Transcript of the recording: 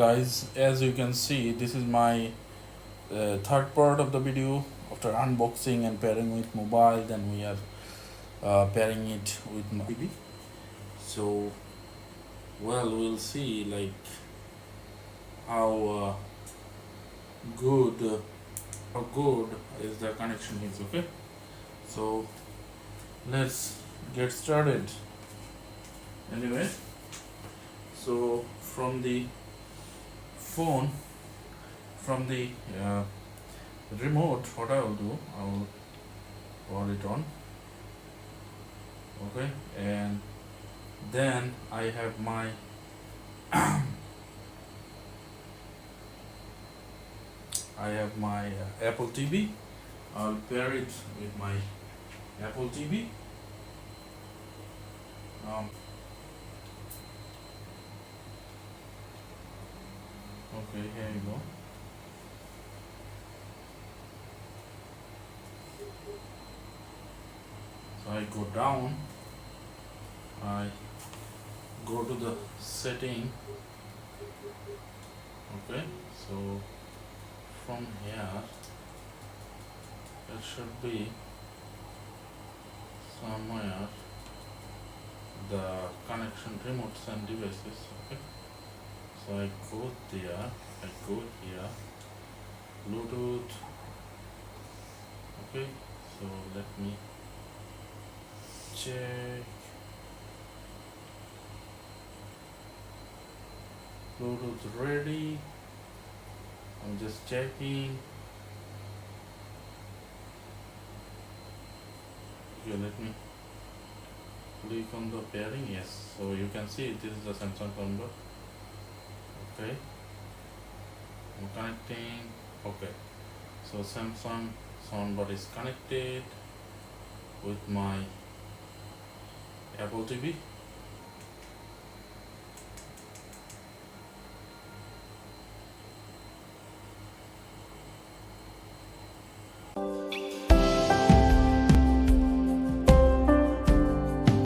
guys, as you can see, this is my third part of the video. After unboxing and pairing with mobile, then we are pairing it with my TV. So well, we'll see like how good how good is the connection is. Okay, so let's get started. Anyway, so from the phone, from the remote, what I will do, I will power it on. Okay, and then I have my Apple TV. I'll pair it with my Apple TV. Okay, here you go. So I go down, I go to the setting. Okay, so from here it should be somewhere the connection remotes and devices. Okay, so I go there, I go here, Bluetooth. Okay, so let me check. Bluetooth ready. I'm just checking. Okay, let me click on the pairing. Yes, so you can see this is the Samsung soundbar. Okay, I'm connecting. Okay, so Samsung soundbar is connected with my Apple TV.